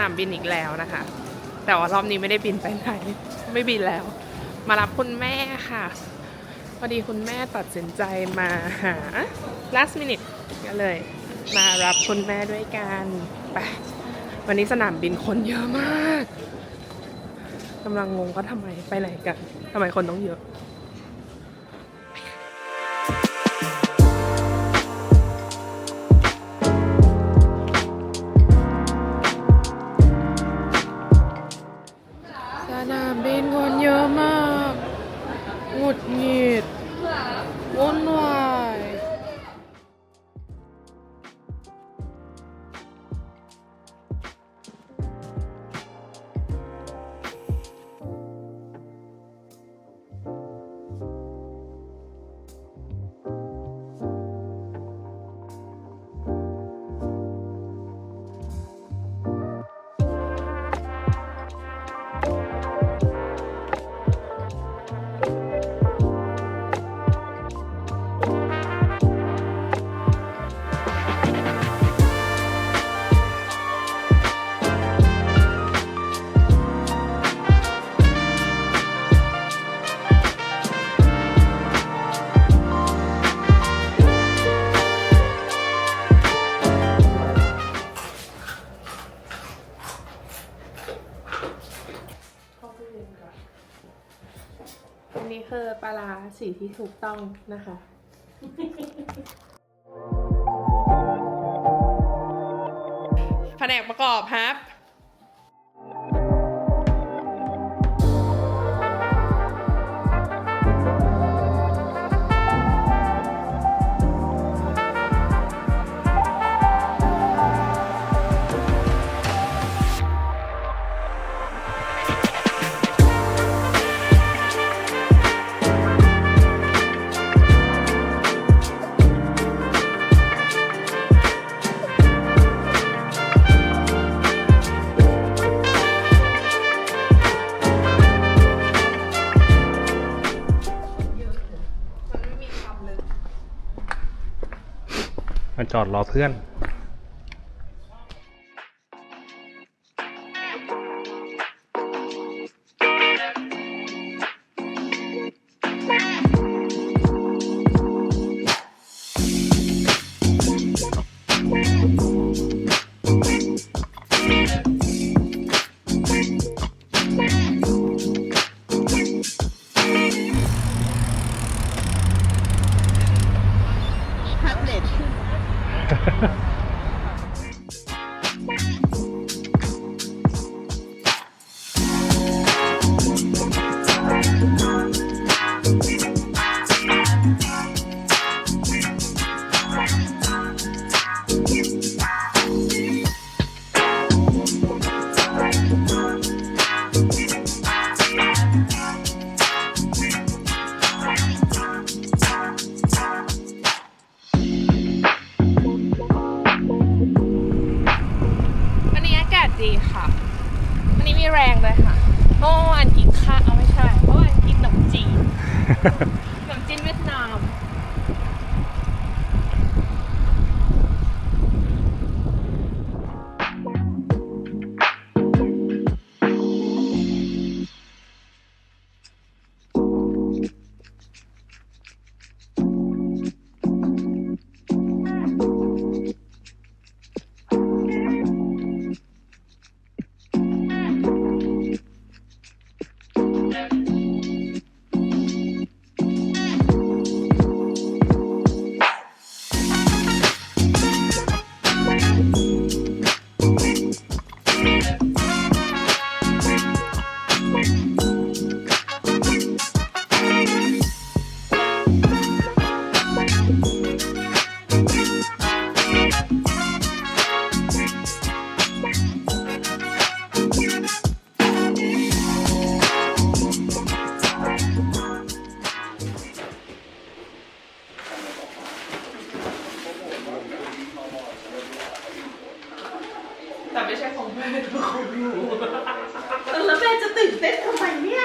นามบินอีกแล้วนะคะ แต่ว่ารอบนี้ไม่ได้บินไปไหนไม่บินแล้ว มารับคุณแม่ค่ะพอดีคุณแม่ตัดสินใจมาหา last minute ก็เลยมารับคุณแม่ด้วยกันไปวันนี้สนามบินคนเยอะมากกำลังงงก็ทำไมไปไหนกันทำไมคนต้องเยอะสนามบินคนเยอะมากหงุดหงิดวุ่นวายอันนี้คือปลาร้าสีที่ถูกต้องนะคะแผนกประกอบครับมาจอดรอเพื่อน วันนี้อากาศดีค่ะวันนี้มีแรงเลยค่ะเมื่อวานกินข้าวไม่ใช่เมื่อวานกินขนมจีน ขนมจีนเวียดนามแต่ไม่ใช่ของแม่คือของหนูแล้วแม่จะตื่นเต้นทำไมเนี่ย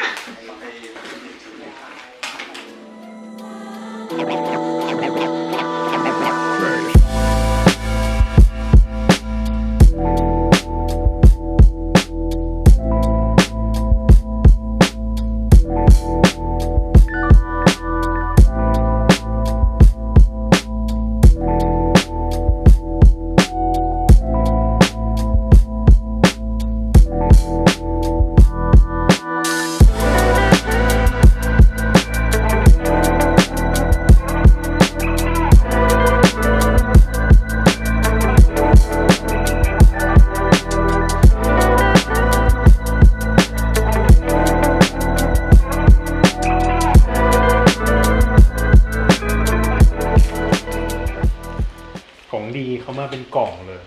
ดีเขามาเป็นกล่องเลย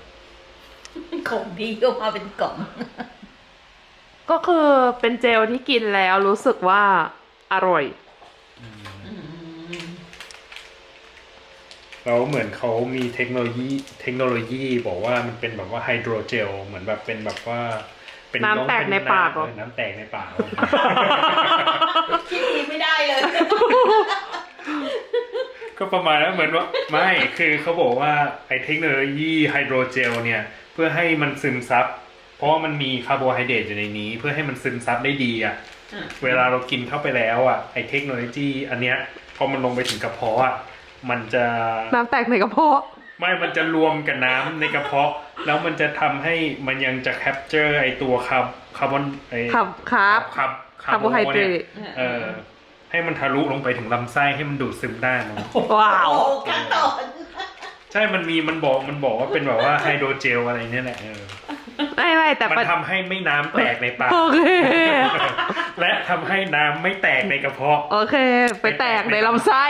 ของดีก็มาเป็นกล่อง ก็คือเป็นเจลที่กินแล้วรู้สึกว่าอร่อย แล้วเหมือนเขามีเทคโนโลยีบอกว่ามันเป็นแบบว่าไฮโดรเจลเหมือนแบบเป็นแบบว่าเป็น น้ำแตกในปากเหรอ น้ำแตกในปาก คิดดีไม่ได้เลย ก็ประมาณนั้นเหมือนว่าไม่คือเขาบอกว่าไอเทคโนโลยีไฮโดรเจลเนี่ยเพื่อให้มันซึมซับเพราะว่ามันมีคาร์โบไฮเดรตอยู่ในนี้เพื่อให้มันซึมซับได้ดีอ่ะเวลาเรากินเข้าไปแล้วอ่ะไอเทคโนโลยีอันเนี้ยพอมันลงไปถึงกระเพาะอ่ะมันจะ น้ำแตกในกระเพาะ ไม่มันจะรวมกับน้ำในกระเพาะแล้วมันจะทำให้มันยังจะแคปเจอร์ไอตัวคาร์บอนไอ คาร์บ คาร์โบ ไฮเดรต เนี่ยให้มันทะลุลงไปถึงลำไส้ให้มันดูดซึมได้มั้ง ว้าว โอ้ขั้นตอน ใช่มันบอกว่าเป็นแบบว่าไฮโดรเจลอะไรเนี่ยแหละไม่แต่ มันทำให้ไม่น้ำแตกในปาก โอเค และทำให้น้ำไม่แตกในกระเพาะ โอเค ไปแตกในลำไส้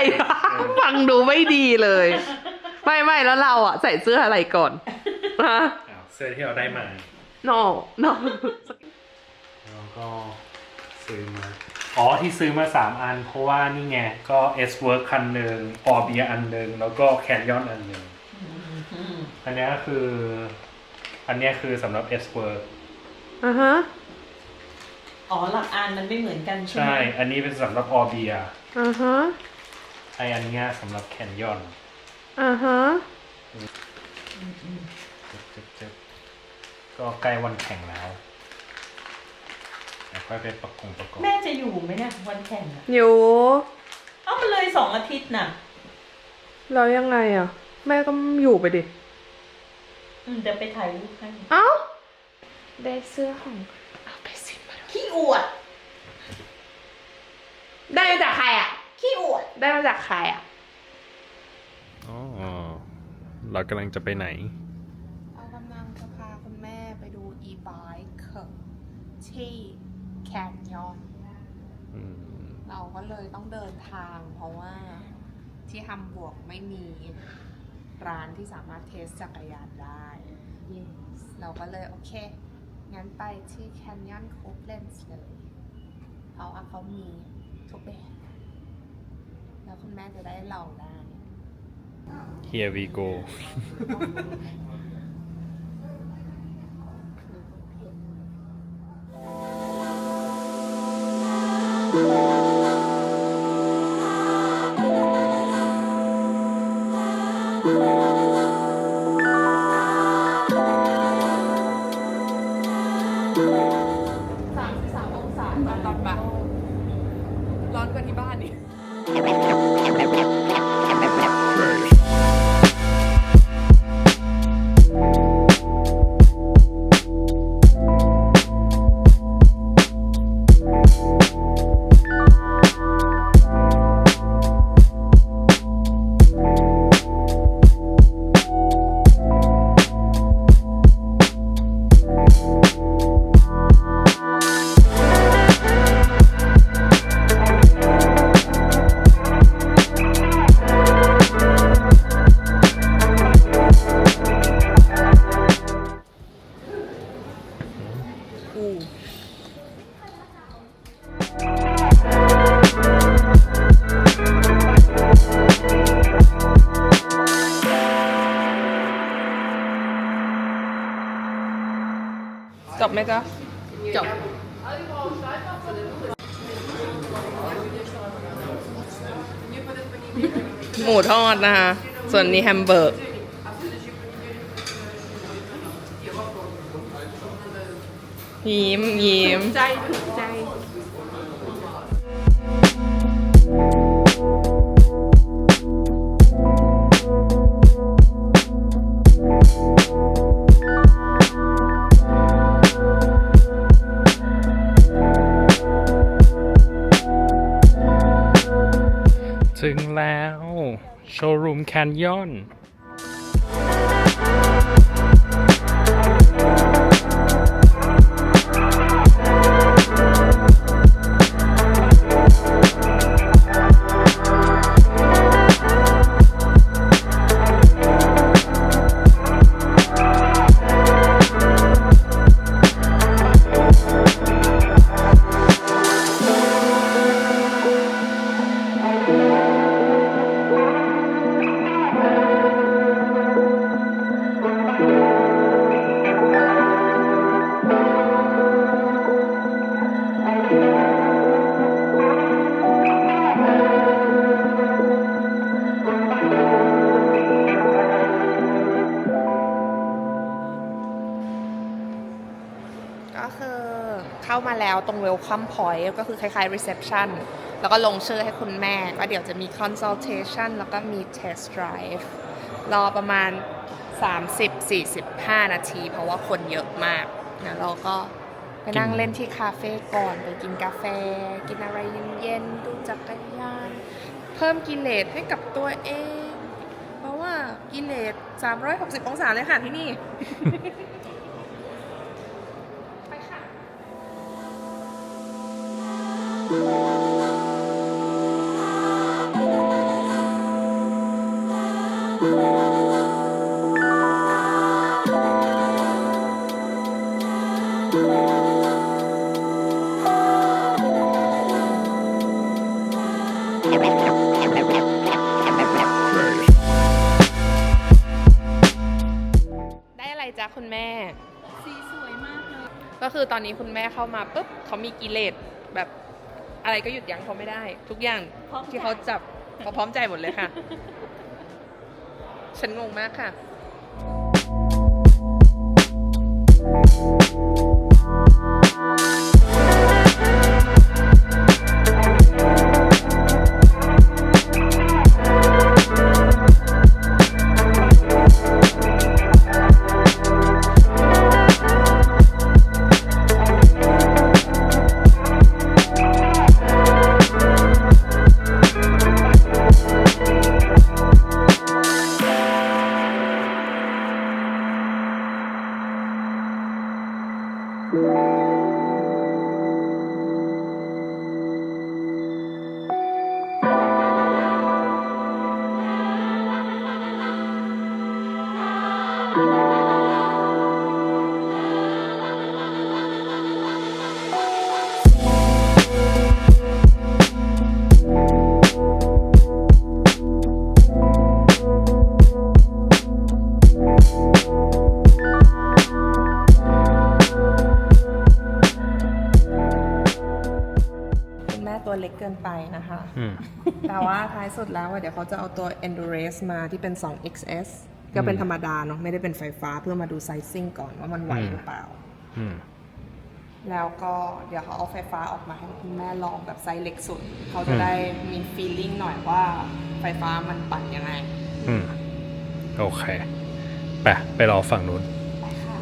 ฟังดูไม่ดีเลย ไม่แล้วเราอ่ะ ใส่เสื้ออะไรก่อนฮะ เสื้อที่เราได้มา no แล้วก็ซื้อมาที่ซื้อมา3อันเพราะว่านี่ไงก็ S Work คันหนึ่งออเบียอันหนึ่งแล้วก็แคนยอนอันหนึ่งอันนี้คือสำหรับ S Work อ่าฮะ อ๋อหลักอันมันไม่เหมือนกันใช่ไหม ใช่อันนี้เป็นสำหรับออเบีย อ่าฮะ อันเนี้ยสำหรับแคนยอน อ่าฮะ ก็ใกล้วันแข่งแล้วค่อยไปประกอบ แม่จะอยู่ไหมเนี่ยวันแข่งอ่ะ อยู่ มันเลย2 อาทิตย์น่ะ เรายังไงอ่ะ แม่ก็อยู่ไปดิ จะไปถ่ายรูปให้ เอ้า ได้เสื้อของเอาไปสิมาดู ขี้อวด ได้มาจากใครอ่ะ ขี้อวด ได้มาจากใครอ่ะ อ๋อเรากำลังจะไปไหน เรากำลังจะพาคุณแม่ไปดู e-bike ที่แคนยอน เราก็เลยต้องเดินทางเพราะว่าที่ฮัมบวร์กไม่มีร้านที่สามารถเทสจักรยานได้ เราก็เลยโอเค งั้นไปที่แคนยอนโคบเลนส์เลยเพราะว่าเขามีทุกแบบแล้วคุณแม่จะได้ลองได้ Here we go 33 องศาตอนบ่ายร้อนกว่าที่บ้านนี่ จบไหมจ๊ะ จบ หมูทอดนะคะ ส่วนนี้แฮมเบอร์กยิ้มใจถูกใจ ถึงแล้วโชว์รูมแคนยอน ก็คือเข้ามาแล้วตรง welcome point ก็คือคล้ายๆ reception แล้วก็ลงชื่อให้คุณแม่ก็เดี๋ยวจะมี consultation แล้วก็มี test drive รอประมาณ 30-45 นาทีเพราะว่าคนเยอะมากนะเราก็ไปนั่งเล่นที่คาเฟ่ก่อนไปกินกาแฟ กินอะไรเย็นๆดูจักรยาน เพิ่มกิเลสให้กับตัวเอง เพราะว่ากิเลส360 องศาเลยค่ะที่นี่ ไปค่ะ ได้อะไรจ๊ะคุณแม่ สีสวยมากเลย ก็คือตอนนี้คุณแม่เข้ามาปุ๊บเขามีกิเลสแบบอะไรก็หยุดยั้งเขาไม่ได้ ทุกอย่างที่เขาจับเขาพร้อมใจหมดเลยค่ะ ฉันงงมากค่ะ คุณแม่ตัวเล็กเกินไปนะคะ แต่ว่าท้ายสุดแล้วเดี๋ยวเขาจะเอาตัว Endurance มาที่เป็น 2XS ก็เป็นธรรมดาเนาะไม่ได้เป็นไฟฟ้าเพื่อมาดูไซซิ่งก่อนว่ามันไหวหรือเปล่า แล้วก็เดี๋ยวเขาเอาไฟฟ้าออกมาให้คุณแม่ลองแบบไซส์เล็กสุด เขาจะได้มี feeling หน่อยว่าไฟฟ้ามันปั่นยังไง โอเค ไปรอฝั่งนู้น ไปค่ะ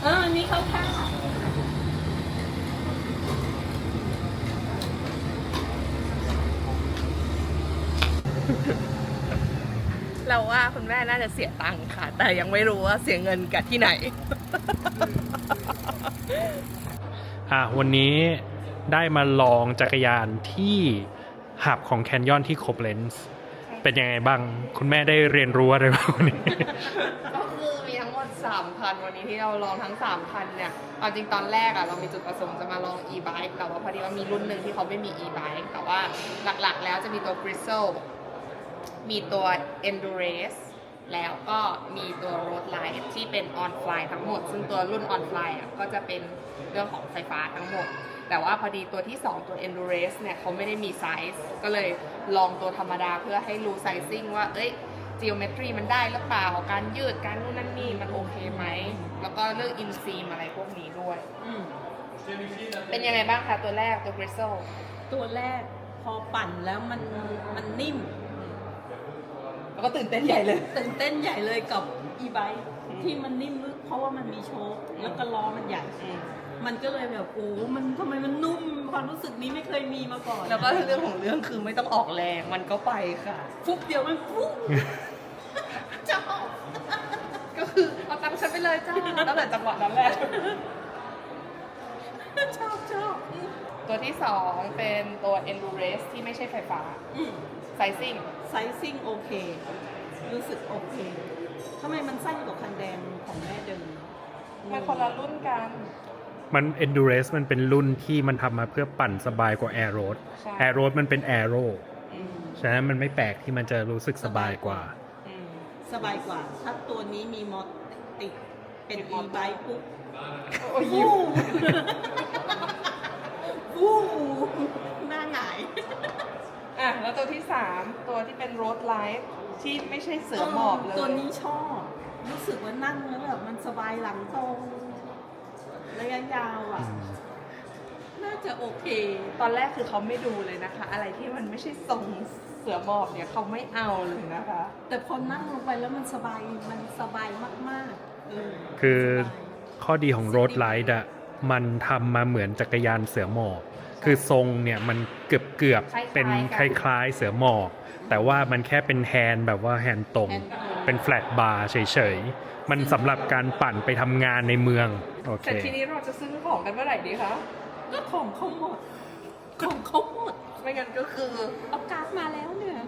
อันนี้เข้าข้าง เราว่าคุณแม่น่าจะเสียตังค์ค่ะ แต่ยังไม่รู้ว่าเสียเงินกับที่ไหน วันนี้ได้มาลองจักรยานที่หับของแคนยอนที่โคบเลนส์เป็นยังไงบ้างคุณแม่ได้เรียนรู้อะไรบ้างวันนี้ ก็คือมีทั้งหมด 3,000 วันนี้ที่เราลองทั้ง 3,000 เนี่ยเอาจริงตอนแรกอะเรามีจุดประสงค์จะมาลอง e-bike แต่ว่าพอดีว่ามีรุ่นหนึ่งที่เขาไม่มี e-bike แต่ว่าหลักๆแล้วจะมีตัว Bristle มีตัว Endurance แล้วก็มีตัว Road Light ที่เป็น on fly ทั้งหมด ซึ่งตัวรุ่น on fly อะก็จะเป็นเรื่องของไฟฟ้าทั้งหมด แต่ว่าพอดีตัวที่ 2 ตัว Endurance เนี่ยเขาไม่ได้มีไซส์ก็เลยลองตัวธรรมดาเพื่อให้รู้ไซซิ่งว่าเอ้ย geometry มันได้หรือเปล่าการยืดการนู่นนั่นนี่มันโอเคไหมแล้วก็เรื่องอินซีมอะไรพวกนี้ด้วย เป็นยังไงบ้างคะตัวแรกตัว Gristle ตัวแรกพอปั่นแล้วมันนิ่ม แล้วก็ตื่นเต้นใหญ่เลย ตื่นเต้นใหญ่เลยกับ e-bike ที่มันนิ่มเพราะว่ามันมีโชคแล้วก็ล้อมันใหญ่ มันก็เลยแบบโอ้มันทำไมมันนุ่มความรู้สึกนี้ไม่เคยมีมาก่อน แล้วก็เรื่องของเรื่องคือไม่ต้องออกแรงมันก็ไปค่ะ ฟุบเดียวมันฟุบชอบ ก็คือเอาตังค์ฉันไปเลยจ้าตั้งแต่จังหวะนั้นแหละ ชอบ ตัวที่ 2 เป็นตัว Endurance ที่ไม่ใช่ไฟฟ้า Sizing ไซซิ่งโอเค รู้สึกโอเคทำไมมันสั้นกว่าคันแดงของแม่เดิม มันคนละรุ่นกัน มัน endurance มันเป็นรุ่นที่มันทำมาเพื่อปั่นสบายกว่า air road ใช่ air road มันเป็น aero อืม ฉะนั้นมันไม่แปลกที่มันจะรู้สึกสบายกว่า สบายกว่า ถ้าตัวนี้มีมอเตอร์ติดเป็น e-bike ปุ๊บ โอ้ย ฟูฟูหน้าหงาย อ่ะแล้วตัวที่ 3 ตัวที่เป็น Road Life ที่ไม่ใช่เสือหมอบเลย ตัวนี้ชอบ รู้สึกว่านั่งแล้วแบบมันสบายหลังตรงระยะยาวอ่ะ น่าจะโอเค ตอนแรกคือเขาไม่ดูเลยนะคะ อะไรที่มันไม่ใช่ทรงเสือหมอบเนี่ยเขาไม่เอาเลยนะคะ แต่พอนั่งลงไปแล้วมันสบายมากๆคือ สบาย ข้อดีของ road light อะมันทำมาเหมือนจักรยานเสือหมอบ คือทรงเนี่ยมันเกือบ คล้ายๆ เป็น กัน คล้ายๆเสือหมอบ แต่ว่ามันแค่เป็นแฮนด์แบบว่าแฮนด์ตรง แฮนด์ตรง เป็น flat bar เฉยๆ มันสำหรับการปั่นไปทำงานในเมือง โอเค แต่ทีนี้เราจะซื้อของกันเมื่อไหร่ดีคะ ก็ของเขาหมด ของเขาหมด ไม่งั้นก็คือ เอาการ์ดมาแล้วเนี่ย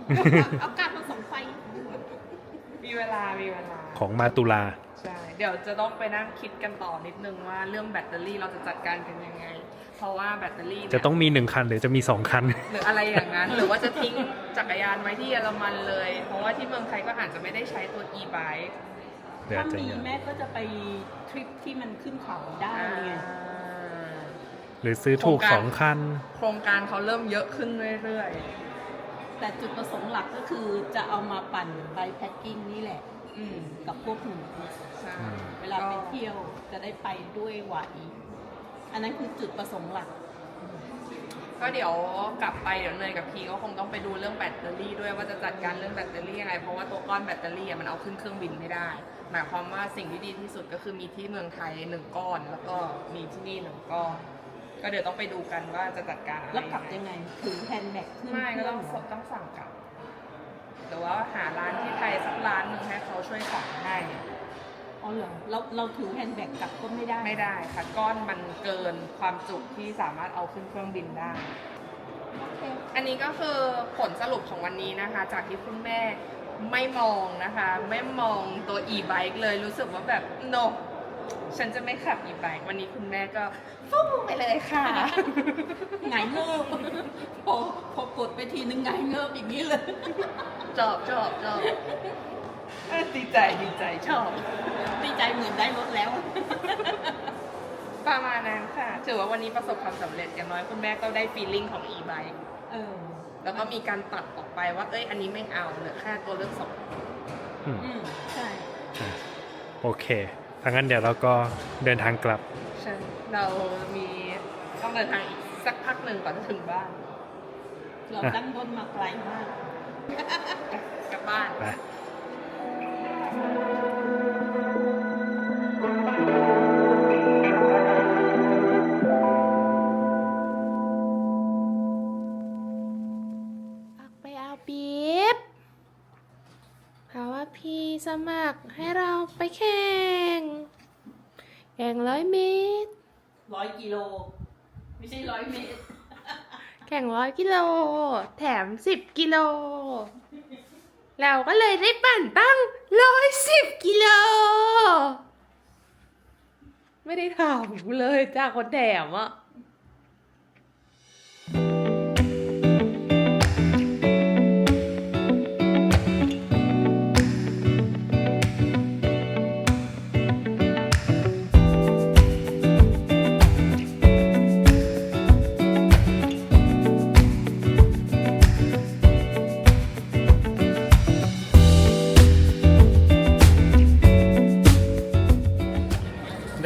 เอาการ์ดมาส่งไฟ มีเวลา ของมาตุลา ใช่ เดี๋ยวจะต้องไปนั่งคิดกันต่อนิดนึงว่าเรื่องแบตเตอรี่เราจะจัดการกันยังไง เพราะว่าแบตเตอรี่เนี่ย จะต้องมี1 คันหรือจะมี 2 คัน หรืออะไรอย่างนั้น หรือว่าจะทิ้งจักรยานไว้ที่เยอรมันเลย เพราะว่าที่เมืองไทยก็อาจจะไม่ได้ใช้ตัว e-bike เดี๋ยว ถ้า จะ มี ยัง แม่ก็จะไปทริปที่มันขึ้นเขาได้ไง หรือซื้อถูก 2 คัน โครงการเขาเริ่มเยอะขึ้นเรื่อย แต่จุดประสงค์หลักก็คือจะเอามาปั่นไบแพ็กกิ้งนี่แหละ ๆ กับพวกหนู ใช่ เวลาไปเที่ยวจะได้ไปด้วยไหว อันนั้นคือจุดประสงค์หลัก ก็เดี๋ยวกลับไปเดี๋ยวเนยกับพีก็คงต้องไปดูเรื่องแบตเตอรี่ด้วยว่าจะจัดการเรื่องแบตเตอรี่ยังไงเพราะว่าตัวก้อนแบตเตอรี่มันเอาขึ้นเครื่องบินไม่ได้ หมายความว่าสิ่งที่ดีที่สุดก็คือมีที่เมืองไทย1 ก้อน แล้วก็มีที่นี่1 ก้อน ก็เดี๋ยวต้องไปดูกันว่าจะจัดการอะไร แล้วกลับยังไงถือแฮนด์แบ็กขึ้น ไม่ก็ต้อง เครื่ ต้องสั่งกลับหรือว่าหาร้านที่ไทยสักร้านหนึ่งให้เขาช่วยสั่งให้ อ๋อเหรอเราถือแฮนด์แบ็กกลับก็ไม่ได้ ไม่ได้ค่ะก้อนมันเกินความจุที่สามารถเอาขึ้นเครื่องบินได้ โอเค อันนี้ก็คือผลสรุปของวันนี้นะคะ จากที่คุณแม่ไม่มองนะคะ ไม่มองตัว e-bike เลยรู้สึกว่าแบบ no ฉันจะไม่ขับ e-bike วันนี้คุณแม่ก็ฟู่ไปเลยค่ะ หงายเงิบพอกดไปทีนึงหงายเงิบอย่างนี้เลย จอบดีใจชอบ ดีใจเหมือนได้รถแล้ว ประมาณนั้นค่ะ ถือว่าวันนี้ประสบความสำเร็จอย่างน้อยคุณแม่ก็ได้ feeling ของ e-bike แล้วก็มีการตัดออกไปว่าอันนี้ไม่เอาเหลือแค่ตัวเลือกสอง ใช่ โอเคถ้างั้นเดี๋ยวเราก็เดินทางกลับ ใช่เรามีต้องเดินทางอีกสักพักหนึ่งก่อนจะถึงบ้าน เราตั้งต้นมาไกลมาก กลับบ้าน ไป ไปเอาปี๊บเพราะว่าพี่สมัครให้เราไปแข่ง100 เมตร 100 กิโล ไม่ใช่100 เมตร แข่ง100 กิโล แถม10 กิโล เราก็เลยได้ปั่นตั้ง110 กิโล ไม่ได้ถามเลยจ้าคนแถมอ่ะ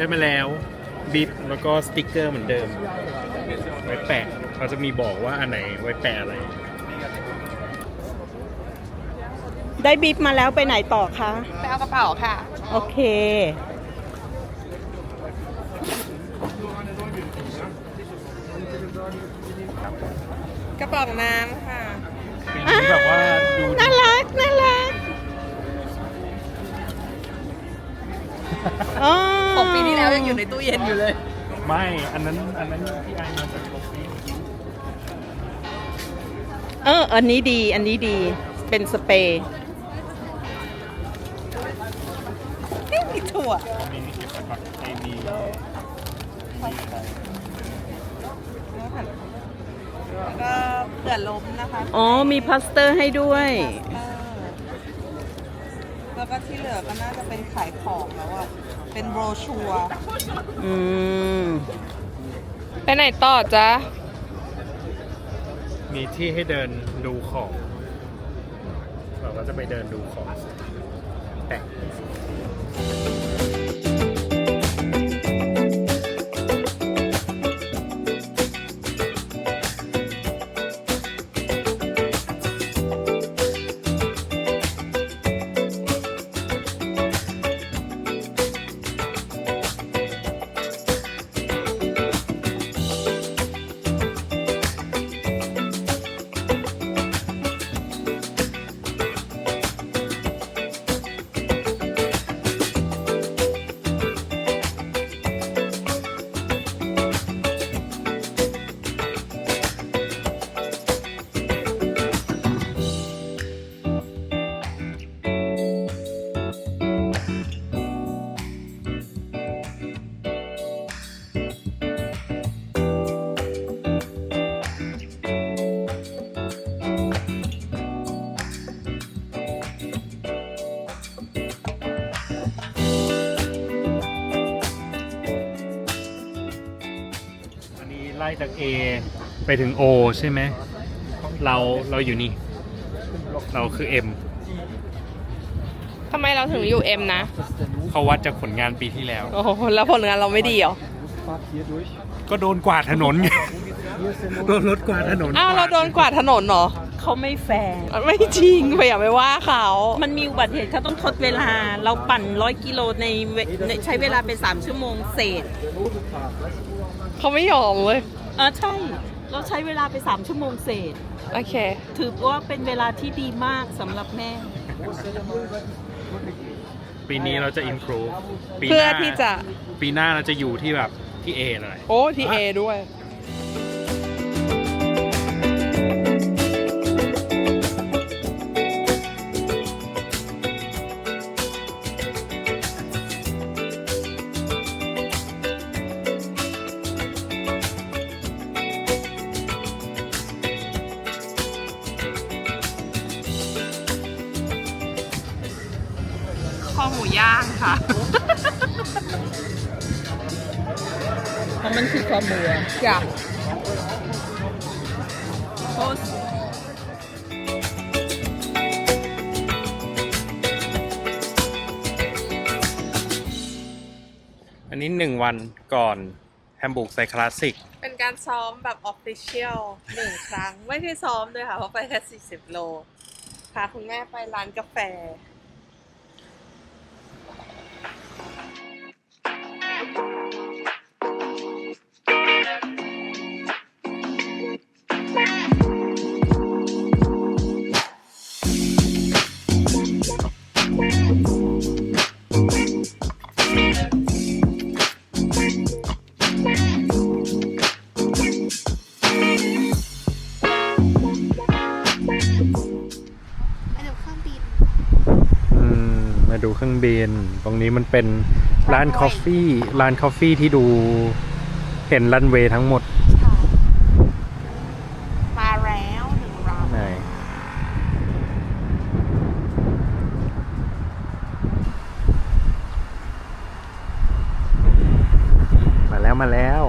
ได้มาแล้วบิบแล้วก็สติกเกอร์เหมือนเดิม ไว้แปะเขาจะมีบอกว่าอันไหนไว้แปะอะไร ได้บิบมาแล้วไปไหนต่อคะ ไปเอากระเป๋าค่ะ โอเค กระป๋องน้ำค่ะ ปีนี้แบบว่าดู น่ารัก น่ารัก ของปีที่แล้วยังอยู่ในตู้เย็นอยู่เลย ไม่อันนั้นที่ไอมาจากโลกนี้ อันนี้ดี อันนี้ดี เป็นสเปรย์มีถั่ว มีนี่เก็บก่อนไอมีอะไร แล้วก็เผื่อล้มนะคะ อ๋อ มีพลาสเตอร์ให้ด้วย แล้วก็ที่เหลือก็น่าจะเป็นขายของแล้วอะเป็นโบรชัวร์ อืม ไปไหนต่อจ๊ะ มีที่ให้เดินดูของ เราก็จะไปเดินดูของแต่ง อันนี้ไล่จาก A ไปถึง O ใช่ไหม เราอยู่นี่ เราคือ M ทำไมเราถึงอยู่ M นะ เขาวัดจากผลงานปีที่แล้ว โอ้โห แล้วผลงานเราไม่ดีเหรอ ก็โดนกวาดถนนไง โดนรถกวาดถนน อ้าว เราโดนกวาดถนนเหรอ เขาไม่แฟร์ ไม่จริงไปอย่าไปว่าเขา มันมีอุบัติเหตุเขาต้องทดเวลา เราปั่น100 กิโลในใช้เวลาไป3 ชั่วโมงเศษ เขาไม่ยอมเลย ใช่ เราใช้เวลาไป3 ชั่วโมงเศษ โอเค ถือว่าเป็นเวลาที่ดีมากสำหรับแม่ ปีนี้เราจะ improve ปีห เพื่อ น้า ที่จะ ปีหน้าเราจะอยู่ที่แบบที่ A เลย โอ้ที่ A ด้วย คอหมูย่างค่ะ เพราะมันคือความเบื่อ อยาก โพส อันนี้1 วันก่อนแฮมบูร์กไซคลาสสิก เป็นการซ้อมแบบออฟฟิเชียล1 ครั้ง ไม่ใช่ซ้อมด้วยค่ะ เพราะไปแค่40 โล พาคุณแม่ไปร้านกาแฟ มาดูเครื่องบิน ตรงนี้มันเป็นร้านคอฟฟี่ที่ดูเห็นรันเวย์ทั้งหมด มาแล้ว1 รอบ ไหนมาแล้ว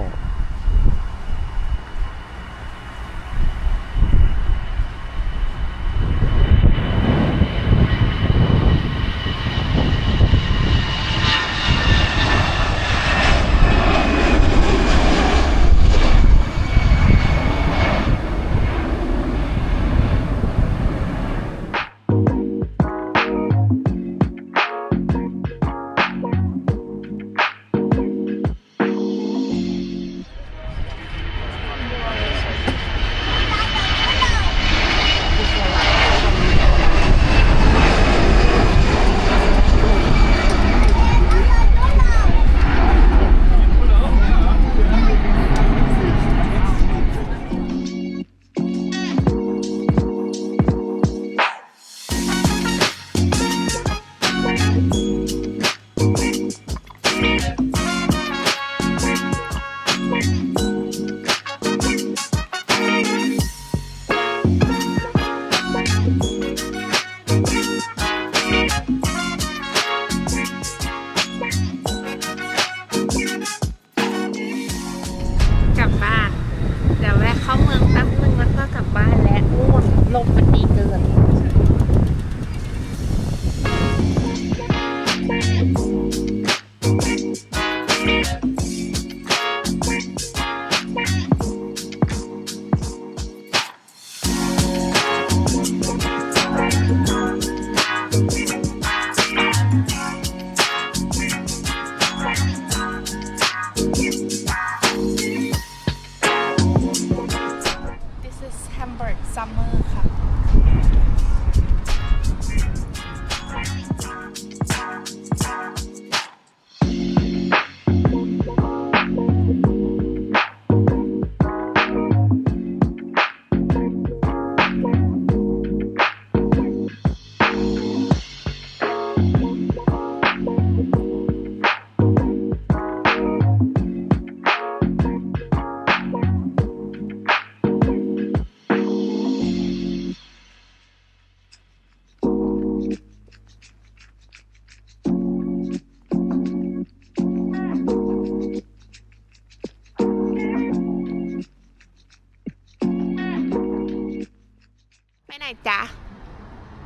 จ๊ะ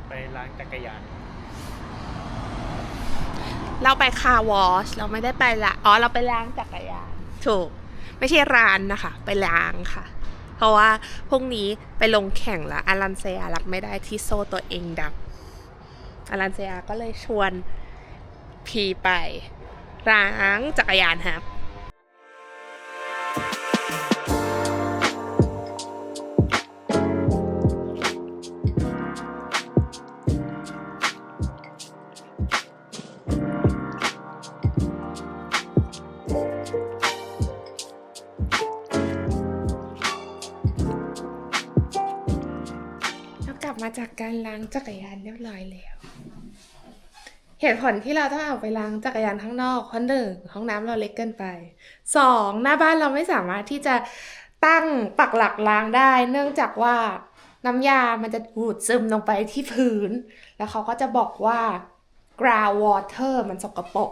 ไปล้างจักรยาน เราไปคาร์วอชเราไม่ได้ไปละอ๋อเราไปล้างจักรยานถูกไม่ใช่ร้านนะคะ ไปล้างค่ะ เพราะว่าพรุ่งนี้ไปลงแข่งแล้วอารันเซียรับไม่ได้ที่โซ่ตัวเองดับอารันเซียก็เลยชวนพีไปล้างจักรยานครับกลับมาจากการล้างจักรยานเรียบร้อยแล้วเหตุผลที่เราต้องเอาไปล้างจักรยานข้างนอกเพราะหนึ่งห้องน้ำเราเล็กเกินไปสองหน้าบ้านเราไม่สามารถที่จะตั้งปักหลักล้างได้ เนื่องจากว่าน้ำยามันจะดูดซึมลงไปที่พื้นแล้วเขาก็จะบอกว่า ground water มันสกปรก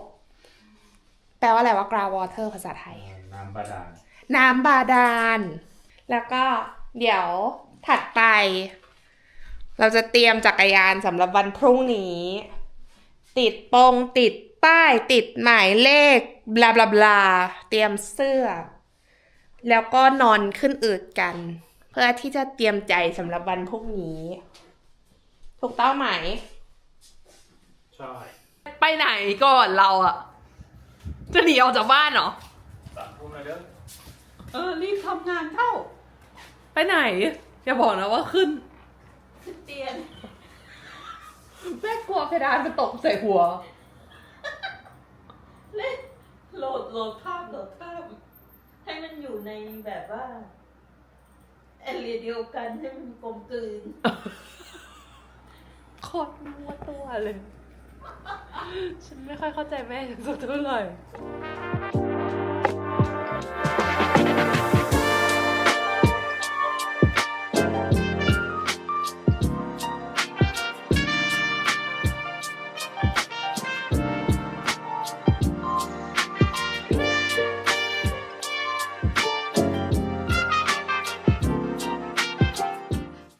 แปลว่าอะไรว่า ground water ภาษาไทย น้ำบาดาล น้ำบาดาลแล้วก็เดี๋ยวถัดไปเราจะเตรียมจักรยานสำหรับวันพรุ่งนี้ ติดปงติดป้ายติดหมายเลขบลาบลาบลาเตรียมเสื้อ แล้วก็นอนขึ้นอืดกัน เพื่อที่จะเตรียมใจสำหรับวันพรุ่งนี้ ถูกต้องไหม ใช่ ไปไหนก่อนเราอะจะหนีออกจากบ้านเหรอ 3 ทุ่มเลยเด้อ รีบทำงานเข้า ไปไหนอย่าบอกนะว่าขึ้น เตียน แม่กลัวเพดานมันตกใส่หัว เล่นโหลดภาพให้มันอยู่ในแบบว่าแอเรียเดียวกันให้มันกลมกลืน โคตรมั่วตัวเลย ฉันไม่ค่อยเข้าใจแม่สักเท่าไหร่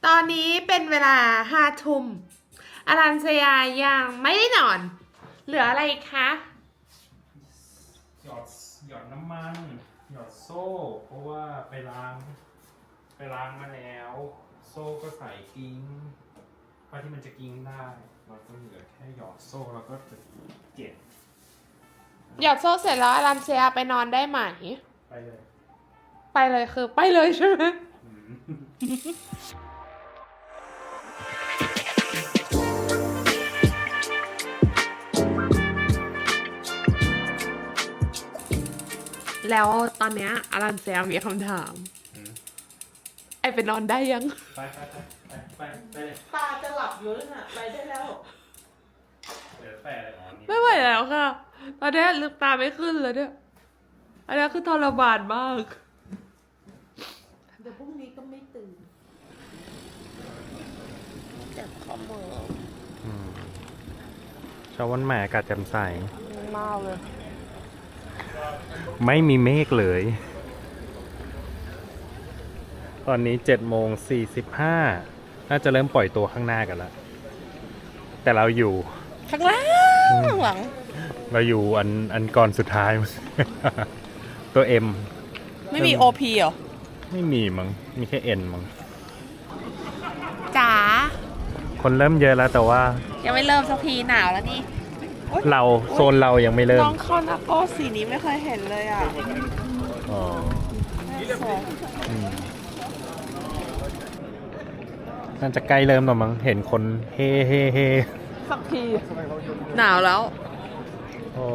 ตอนนี้เป็นเวลา5 ทุ่มอารันเซียยังไม่ได้นอน เหลืออะไรอีกคะ หยอดน้ำมัน หยอดโซ่ เพราะว่าไปล้างมาแล้ว โซ่ก็ใส่กิ้งเพราะที่มันจะกิ้งได้เราก็เหลือแค่หยอดโซ่แล้วก็จะเก็บ หยอดโซ่เสร็จแล้วอารันเซียไปนอนได้ไหม ไปเลย ไปเลยคือไปเลยใช่ไหม อืม แล้วตอนเนี้ยอารันเซียมีคำถาม ไอไปนอนได้ยัง ไปเลย ตาจะหลับอยู่แล้วน่ะไปได้แล้ว เหลือแต่อะไรอ๋อนี่ ไม่ไหวแล้วค่ะ ตอนเนี้ยลืมตาไม่ขึ้นเลยเนี่ย อันนี้คือทรมานมาก เดี๋ยวพรุ่งนี้ก็ไม่ตื่น เจ็บข้อมือ เช้าวันแม่อากาศแจ่มใส มากเลย ไม่มีเมฆเลย ตอนนี้7:45 น่าจะเริ่มปล่อยตัวข้างหน้ากันแล้ว แต่เราอยู่ ข้างล่างหลัง เราอยู่อันก่อนสุดท้าย ตัว M ไม่มี OP เหรอ ไม่มีมั้ง มีแค่ N มั้ง จ๋า คนเริ่มเยอะแล้วแต่ว่า ยังไม่เริ่มสักทีหนาวแล้วนี่ เราโซนเรายังไม่เริ่ม น้องคอนอาโก้สีนี้ไม่เคยเห็นเลยอ่ะ อ๋อ สวย น่าจะใกล้เริ่มแล้วมั้ง เห็นคนเฮ่เฮ่เฮ่ สักที หนาวแล้ว โอ้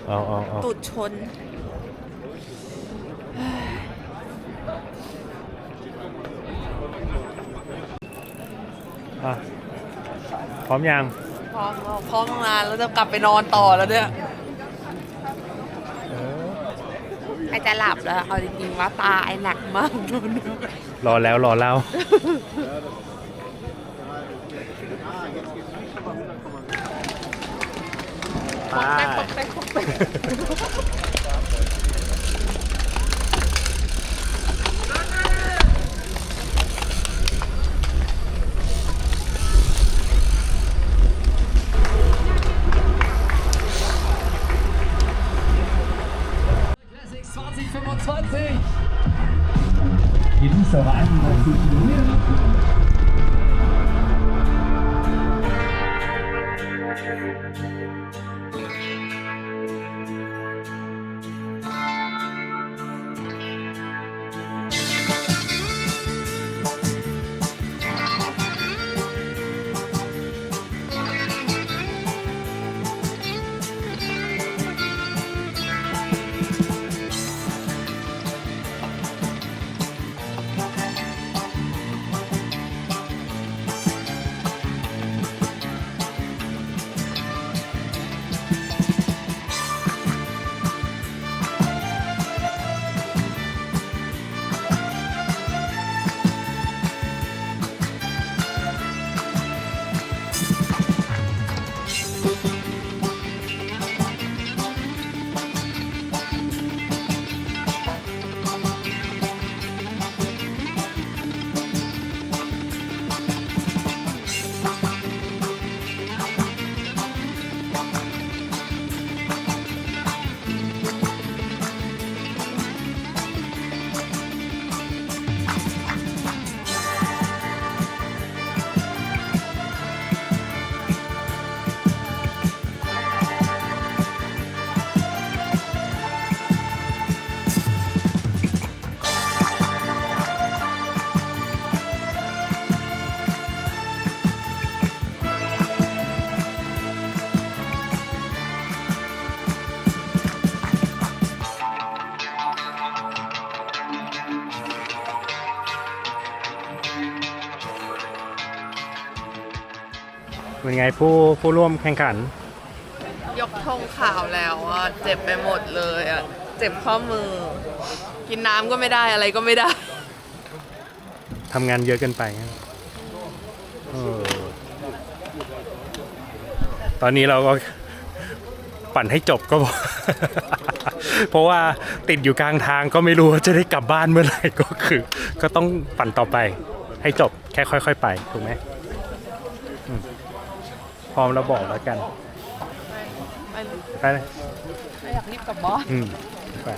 เอา ตูดชน อ่ะพร้อมยัง พร้อมงานแล้วจะกลับไปนอนต่อแล้วเนี่ยไอจะหลับแล้ว เอาจริงๆว่าตาไอหนักมาก รอแล้วรอเล่า sera alimenté d'uneเป็นไงผู้ร่วมแข่งขัน ยกธงขาวแล้วอ่ะเจ็บไปหมดเลยอ่ะเจ็บข้อมือ กินน้ำก็ไม่ได้อะไรก็ไม่ได้ ทำงานเยอะเกินไปเออตอนนี้เราก็ปั่นให้จบก็พอ เพราะว่าติดอยู่กลางทางก็ไม่รู้ว่าจะได้กลับบ้านเมื่อไหร่ ก็คือ ก็ต้องปั่นต่อไปให้จบแค่ค่อยๆไปถูกไหมพร้อมแล้วบอกแล้วกัน ไปเลย ไม่อยากรีบกลับบ้าน ไป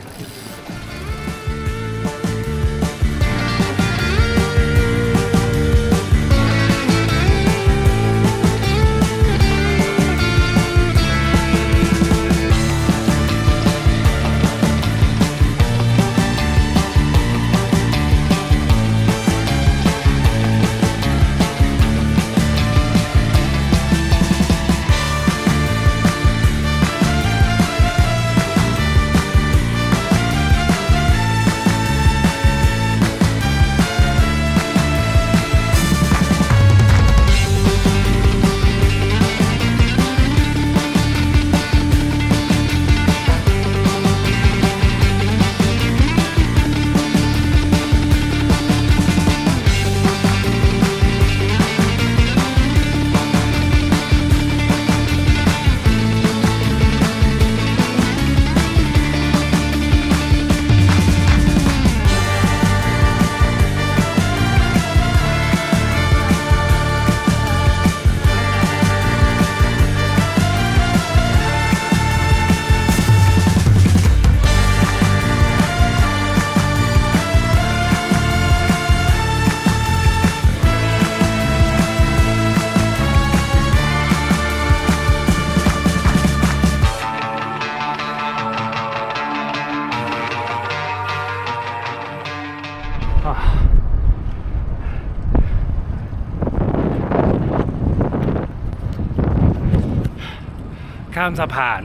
ข้ามสะพาน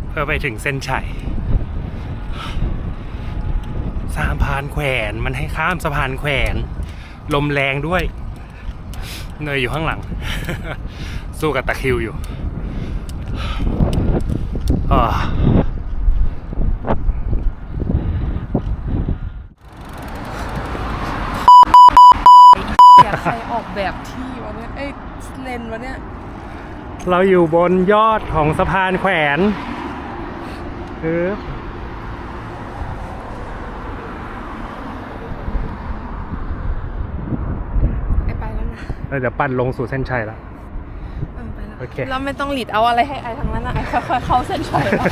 เพื่อไปถึงเส้นชัยสะพานแขวนมันให้ข้ามสะพานแขวนลมแรงด้วยเนยอยู่ข้างหลัง สู้กับตะคริวอยู่อยากใครออกแบบที่วะเนี่ยเอ้ยเลนวะเนี่ย เราอยู่บนยอดของสะพานแขวนไปแล้วนะ เดี๋ยวปั่นลงสู่เส้นชัยแล้ว ไปแล้ว โอเค เราไม่ต้องหลีดเอาอะไรให้ไอทางนั้นนะไอค่อยๆเข้าเส้นชัยแล้ว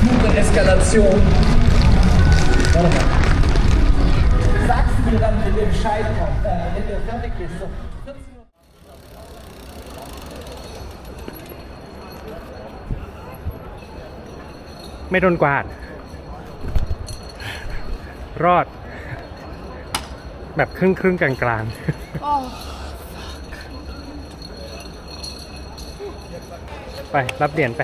Gute Eskalation. Warte mal. Sagst du mir dann, wenn du Bescheid kommst, wenn du fertig bist, so 14 Uhr. ไม่โดนกวาด รอด แบบครึ่งกลางๆ ไป รับเหรียญไป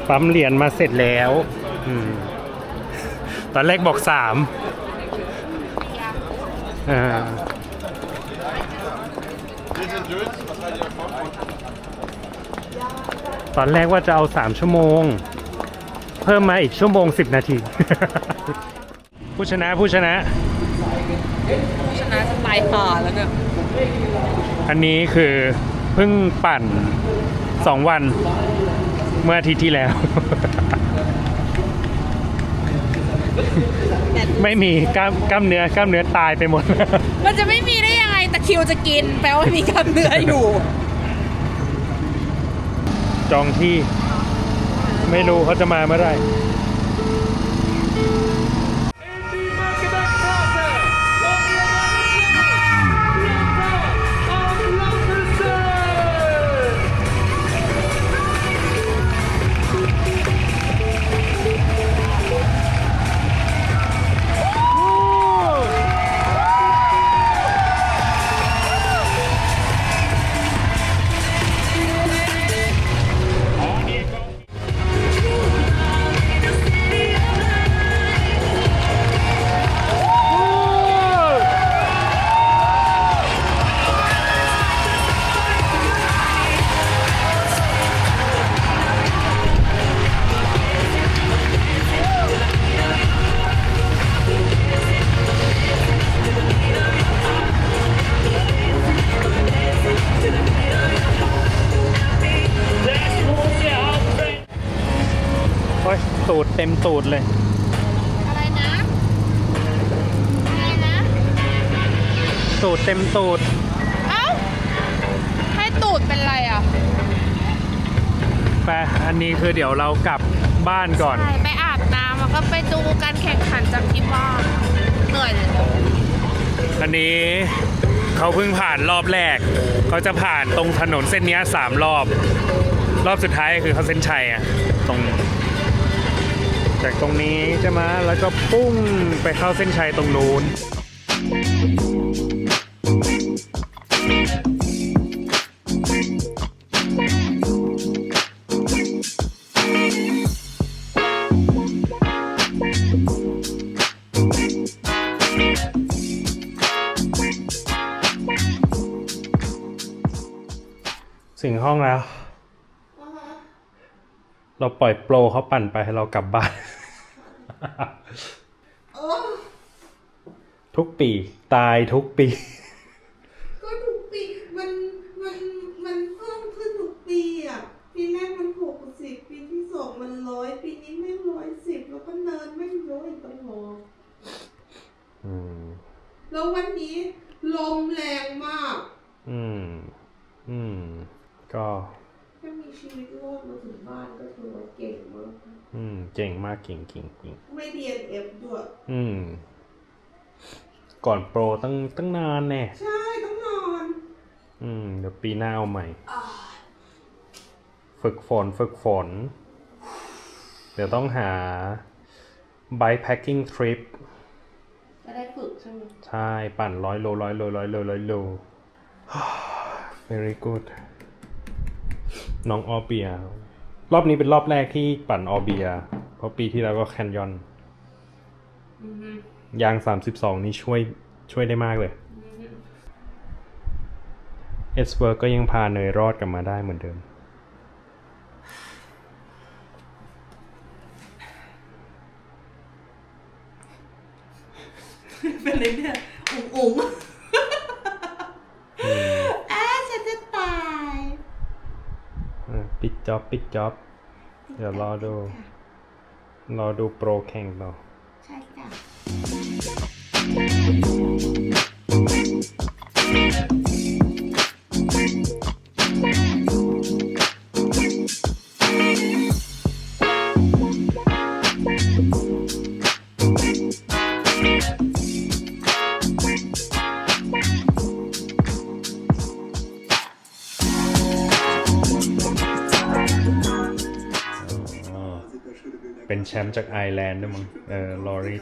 ปั๊มเหรียญมาเสร็จแล้วตอนแรกบอก3ตอนแรกว่าจะเอา3ชั่วโมง เพิ่มมาอีกชั่วโมง10 นาที ผู้ชนะชนะจะตายห่าแล้วเนี่ย อันนี้คือเพิ่งปั่น2 วันเมื่ออาทิตย์ที่แล้ว ไม่มีกล้ามเนื้อตายไปหมด มันจะไม่มีได้ยังไงตะคริวจะกิน แปลว่ามีกล้ามเนื้ออยู่ จองที่ไม่รู้เขาจะมาเมื่อไหร่ โอ้ยตูดเต็มตูดเลย อะไรนะ อะไรนะ ตูดเต็มตูด เอ้า ให้ตูดเป็นไรอ่ะ ไปอันนี้คือเดี๋ยวเรากลับบ้านก่อน ใช่ ไปอาบน้ำแล้วก็ไปดูการแข่งขันจากที่บ้านเหนื่อยเลย อันนี้เขาเพิ่งผ่านรอบแรก เขาจะผ่านตรงถนนเส้นนี้3 รอบ รอบสุดท้ายคือเขาเส้นชัยอ่ะ ตรงจากตรงนี้ใช่ไหมแล้วก็ปุ้งไปเข้าเส้นชัยตรงนู้น ถึงห้องแล้ว เราปล่อยโปรเขาปั่นไปให้เรากลับบ้าน ทุกปีตายทุกปี ก็ทุกปีมันเพิ่มขึ้นทุกปีอ่ะ ปีแรกมัน60 ปีที่2มัน100 ปีนี้ไม่110 แล้วก็เนินไม่100ตลอดแล้ววันนี้ลมแรงมาก ก็ถ้ามีชีวิตรอดมาถึงบ้านก็ถือว่าเก่งมาก เก่งมากเก่ง ไม่เรียน F ด้วย ก่อนโปรตั้งนานแน่ ใช่ต้องนอน เดี๋ยวปีหน้าเอาใหม่ ฝึกฝน เดี๋ยวต้องหา bikepacking trip จะได้ฝึกใช่ไหม ใช่ปั่น100 โลvery good น้องออเบีย รอบนี้เป็นรอบแรกที่ปั่นออเบีย เพราะปีที่แล้วก็แคนยอนยาง32นี่ช่วยได้มากเลยเอสเวิร์กก็ยังพาเนยรอดกลับมาได้เหมือนเดิม เป็นอะไรเนี่ยอุ๋งฉันจะตาย ปิดจ็อบ เดี๋ยวรอดูโปรแข่งต่อ ใช่จ้ะ เป็นแชมป์จากไอร์แลนด์ด้วยมั้งลอรี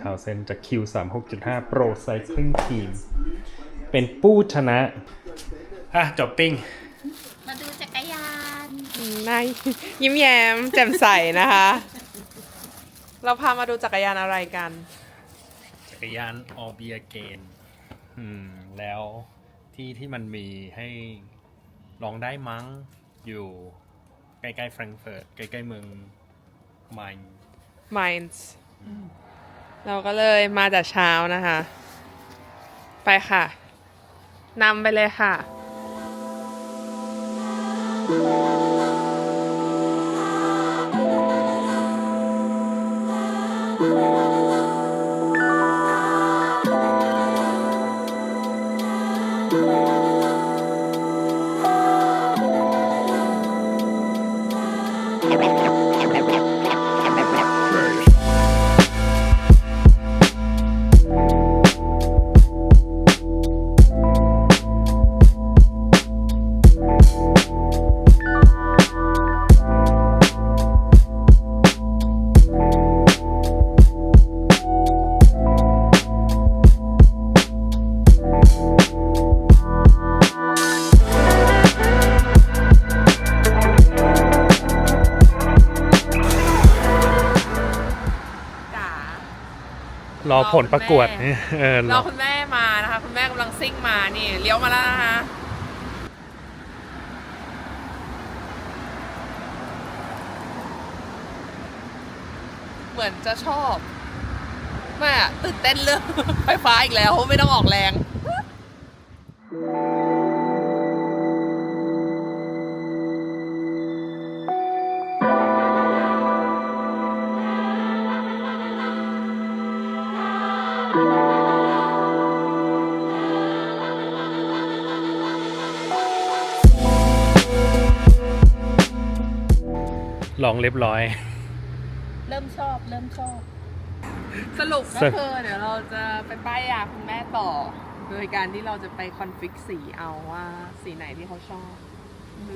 ทาวเซนจาก Q36.5 Pro Cycling Team เป็นผู้ชนะจบปิ้ง มาดูจักรยาน นายยิ้มแย้มแจ่มใสนะคะ เราพามาดูจักรยานอะไรกัน จักรยานออเบียเกนแล้วที่มันมีให้ลองได้มั้งอยู่ใกล้ๆแฟรงก์เฟิร์ตใกล้ๆเมืองไมน์ Minds เราก็เลยมาแต่เช้านะคะ ไปค่ะนำไปเลยค่ะ รอผลประกวดนี่รอคุณแม่มานะคะ คุณแม่กำลังซิ่งมานี่เลี้ยวมาแล้วนะคะ เหมือนจะชอบแม่ตื่นเต้นเรื่อง ไฟฟ้าอีกแล้วไม่ต้องออกแรง ลองเรียบร้อย เริ่มชอบ สรุปก็คือเดี๋ยวเราจะไปป้ายยาคุณแม่ต่อ โดยการที่เราจะไปคอนฟิกสีเอาว่าสีไหนที่เขาชอบ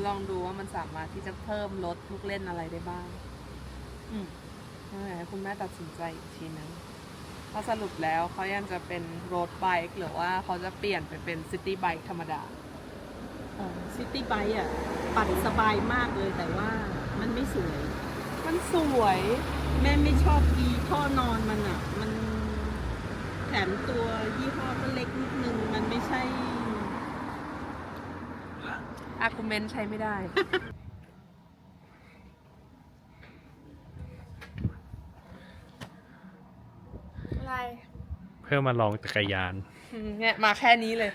ลองดูว่ามันสามารถที่จะเพิ่มลดลูกเล่นอะไรได้บ้างให้คุณแม่ตัดสินใจอีกทีนึงเพราะสรุปแล้วเขายังจะเป็นโรดไบค์หรือว่าเขาจะเปลี่ยนไปเป็นซิตี้ไบค์ธรรมดา ซิตี้ไบค์ปั่นสบายมากเลยแต่ว่ามันไม่สวย มันสวย แม่ไม่ชอบท่อนอนมันมันแถมตัวยี่ห้อก็เล็กนิดนึงมันไม่ใช่ อาร์กิวเมนต์ใช้ไม่ได้ อะไร เพื่อมาลองจักรยาน เนี่ยมาแค่นี้เลย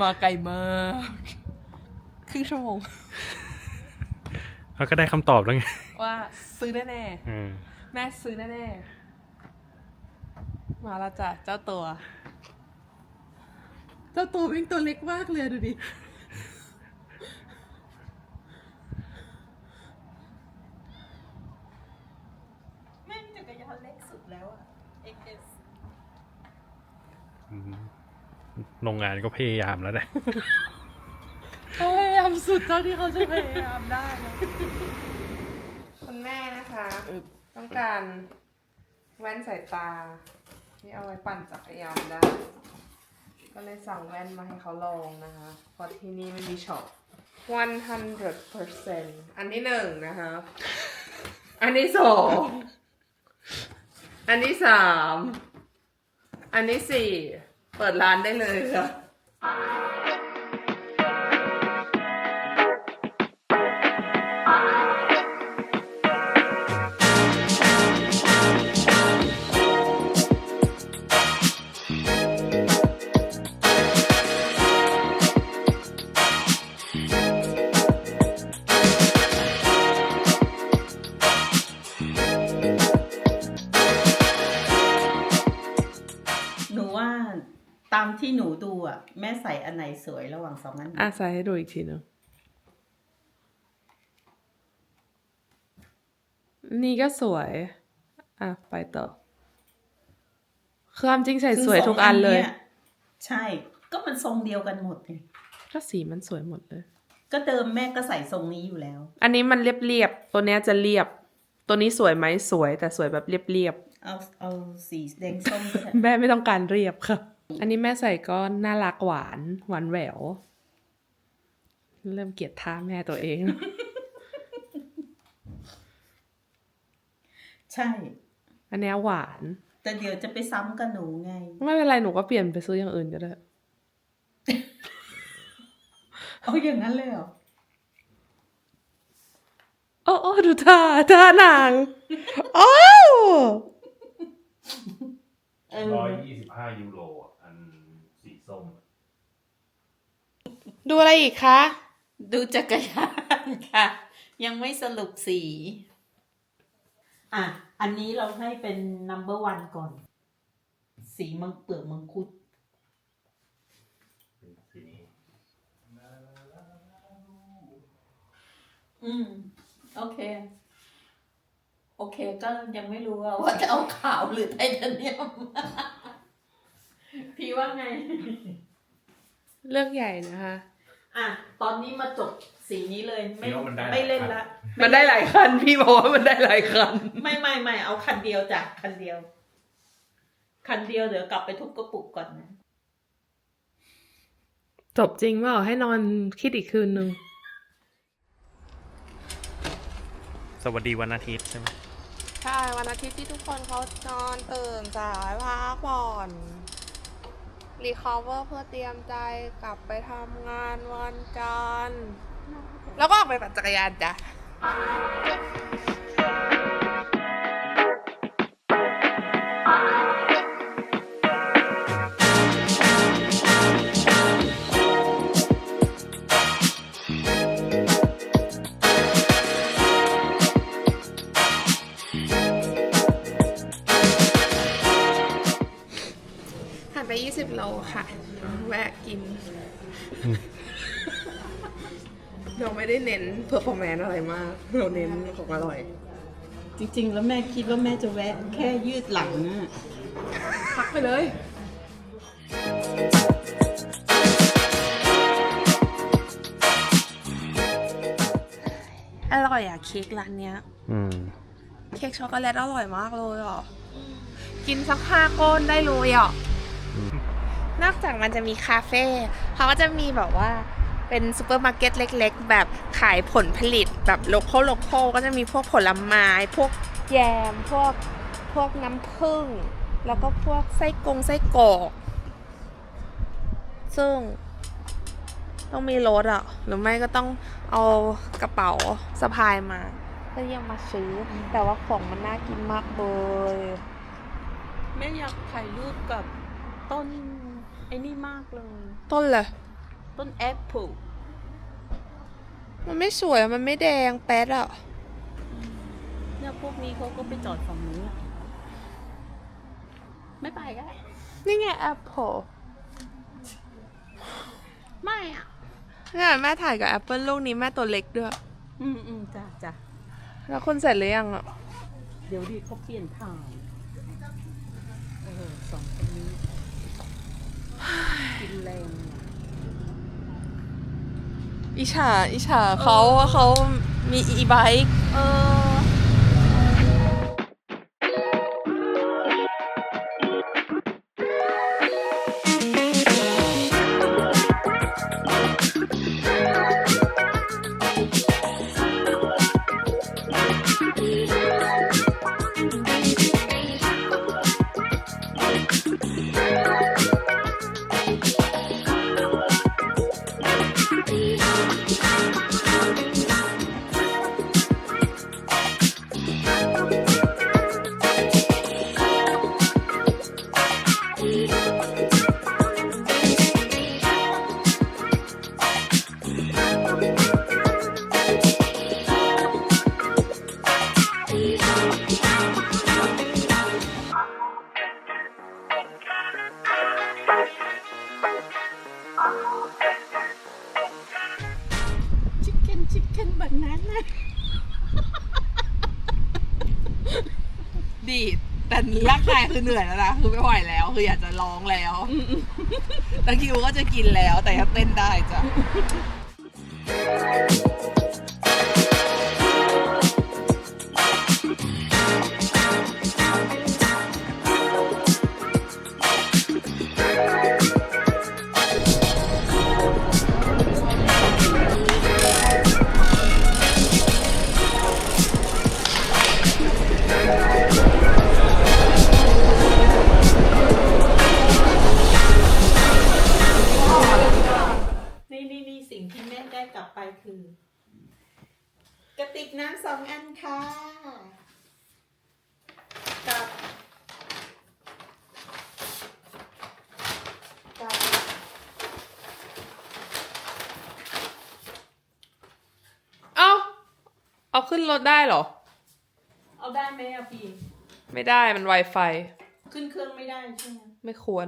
มาไกลมากครึ่งชั่วโมง เขาก็ได้คำตอบแล้วไง ว่าซื้อแน่ๆแม่ซื้อแน่ๆมาแล้วจ้ะเจ้าตัว เจ้าตัวเป็นตัวเล็กมากเลยดูดิ แม่จักรยานเล็กสุดแล้วXS โรงงานก็พยายามแล้วแหละ พยายามสุดเท่าที่เขาจะพยายามได้นะคุณแม่นะคะ ต้องการแว่นสายตาที่เอาไว้ปั่นจักรยานได้ ก็เลยสั่งแว่นมาให้เขาลองนะคะ เพราะที่นี่ไม่มีช็อป 100% อันที่หนึ่งนะคะ อันที่สอง อันที่สาม อันที่สี่ เปิดร้านได้เลยค่ะ ที่หนูดูอ่ะ แม่ใส่อันไหนสวยระหว่าง2 อัน อ่ะใส่ให้ดูอีกทีหนึงนี่ก็สวย อ่ะ ไปต่อความจริงใส่สวยทุกอันเลย ใช่ ก็มันทรงเดียวกันหมดไง ก็สีมันสวยหมดเลย ก็เดิมแม่ก็ใส่ทรงนี้อยู่แล้ว อันนี้มันเรียบๆ ตัวเนี้ยจะเรียบ ตัวนี้สวยไหมสวยแต่สวยแบบเรียบ เอาสีแดงส้มก็ได้ ๆ แม่ไม่ต้องการเรียบค่ะ อันนี้แม่ใส่ก็น่ารักหวานแหวว เริ่มเกลียดท่าแม่ตัวเอง ใช่ อันเนี้ยหวาน แต่เดี๋ยวจะไปซ้ำกับหนูไง ไม่เป็นไรหนูก็เปลี่ยนไปซื้ออย่างอื่นก็ได้ เอาอย่างนั้นเลยเหรอ โอ้ดูท่านางโอ้ 125 ยูโรอ่ะอันสีส้ม ดูอะไรอีกคะ ดูจักรยานค่ะ ยังไม่สรุปสี อ่ะ อันนี้เราให้เป็น number 1 ก่อน สีเปลือกมังคุด เป็นสีนี้ โอเค โอเค ก็ยังไม่รู้ว่าจะเอาขาวหรือไทเทเนียม พี่ว่าไง เรื่องใหญ่นะคะ อ่ะ ตอนนี้มาจบสีนี้เลย พี่ว่ามันได้ ไม่เล่นละ มันได้หลายคัน พี่บอกว่ามันได้หลายคัน ไม่เอาคันเดียวจ้ะคันเดียว คันเดียวเดี๋ยวกลับไปทุบกระปุกก่อนนะ จบจริงเปล่าให้นอนคิดอีกคืนนึง สวัสดีวันอาทิตย์ใช่ไหม ใช่วันอาทิตย์ที่ทุกคนเขานอนตื่นสายพักผ่อนรีคอเวอร์เพื่อเตรียมใจกลับไปทำงานวันจันทร์แล้วก็ออกไปปั่นจักรยานจ้ะ ผ่านไป 20 โลค่ะ แวะกิน เราไม่ได้เน้นเพอร์ฟอร์แมนซ์อะไรมาก เราเน้นของอร่อย จริงๆ แล้วแม่คิดว่าแม่จะแวะแค่ยืดหลังนะ พักไปเลย อร่อยอ่ะเค้กร้านเนี้ย เค้กช็อกโกแลตอร่อยมากเลยอ่ะ กินสัก5 ก้อนได้เลยอ่ะ นอกจากมันจะมีคาเฟ่เขาก็จะมีแบบว่าเป็นซูเปอร์มาร์เก็ตเล็กๆ แบบขายผลผลิตแบบโลคอลก็จะมีพวกผลไม้ พวกแยม พวกน้ำผึ้ง แล้วก็พวกไส้กรอก ซึ่งต้องมีรถอ่ะ หรือไม่ก็ต้องเอากระเป๋าสะพายมาเพื่อยังมาซื้อ แต่ว่าของมันน่ากินมากเลย แม่อยากถ่ายรูปกับต้นไอ้นี่มากเลย ต้นเลย ต้นแอปเปิล มันไม่สวย มันไม่แดงแป๊ดอ่ะ เนี่ยพวกนี้เขาก็ไปจอดฝั่งนู้นอะไม่ไปก็ได้ นี่ไงแอปเปิล ไม่อ่ะ เนี่ยแม่ถ่ายกับแอปเปิลลูกนี้แม่ตัวเล็กด้วย จ้ะ แล้วคุณเสร็จหรือยังอ่ะ เดี๋ยวดิเขาเปลี่ยนถ่าย2 คนนี้ กินแรงอะ อิจฉาเขามีอีไบค์ เ นั้นนะ ดีดแต่ร่างกายคือเหนื่อยแล้วนะ คือไม่ไหวแล้ว คืออยากจะร้องแล้วตะคิวก็จะกินแล้วแต่ยังเต้นได้จ้ะ นี่สิ่งที่แม่ได้กลับไปคือ กระติกน้ำ2 อันค่ะกับ เอาขึ้นรถได้เหรอ เอาได้ไหมอะพี่ ไม่ได้มัน Wi-Fi ขึ้นเครื่องไม่ได้ใช่ไหม ไม่ควร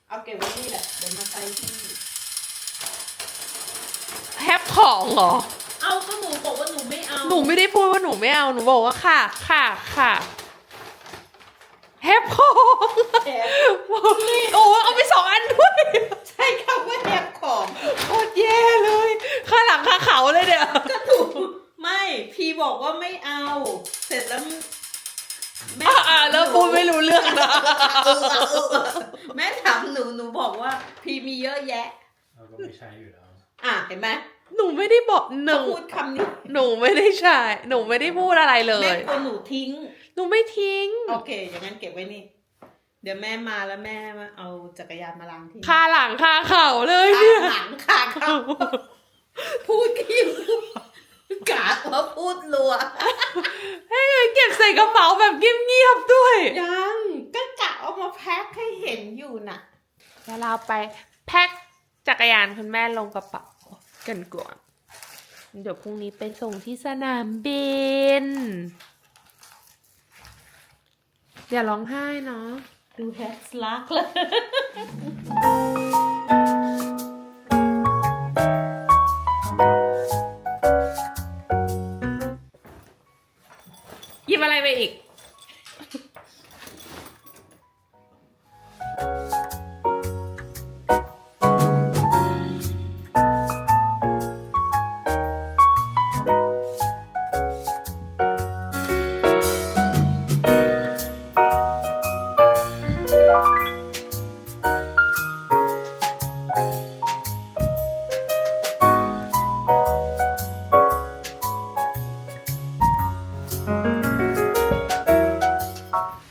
เอาเก็บไว้นี่แหละเดี๋ยวมาใส่ที่ แฮปของเหรอ เอาก็หนูบอกว่าหนูไม่เอา หนูไม่ได้พูดว่าหนูไม่เอา หนูบอกว่าค่ะแฮปของ แอบ โอ้เอาไป2 อันด้วย ใช่คำว่าแอบของ โคตรแย่เลยค่าหลังค่าเขาเลยเนี่ย ก็ถูกไม่พี่บอกว่าไม่เอา เสร็จแล้วแม่ แล้วพูดไม่รู้เรื่องนะ แม่ถามหนูบอกว่าพี่มีเยอะแยะ เราก็ไม่ใช่อยู่แล้ว เห็นไหม หนูไม่ได้บอกหนู เขาพูดคำนี้ หนูไม่ได้ใช่หนูไม่ได้พูดอะไรเล แม่ ย กลัวหนูทิ้ง หนูไม่ทิ้ง โอเค อย่างนั้นเก็บไว้นี่ เดี๋ยวแม่มาแล้วแม่มาเอาจักรยานมาล้างที่ ค่าหลังค่าเข่าเลย ข้า เนี่ย หลังข้างเขาพูดขี้กะว่าพูดรัว ให้เก็บใส่กระเป๋าแบบเงียบๆด้วย ยังก็กะเอามาแพ็คให้เห็นอยู่น่ะ เดี๋ยวเราไปแพ็คจักรยานคุณแม่ลงกระเป๋ากันก่อน เดี๋ยวพรุ่งนี้ไปส่งที่สนามบินอย่าร้องไห้เนาะ ดูแฮกสลักเลย หยิบอะไรไปอีก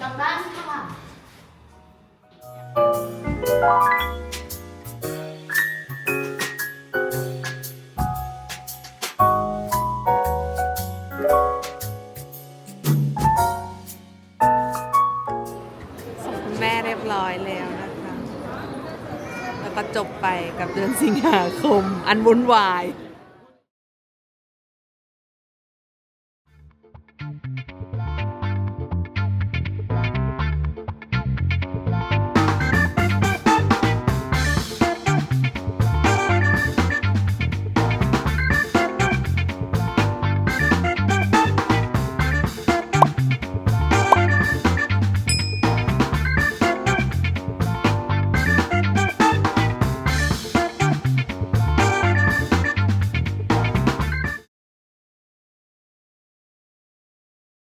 กลับบ้านค่ะ ส่งคุณแม่เรียบร้อยแล้วนะคะ แล้วก็จบไปกับเดือนสิงหาคม อันวุ่นวาย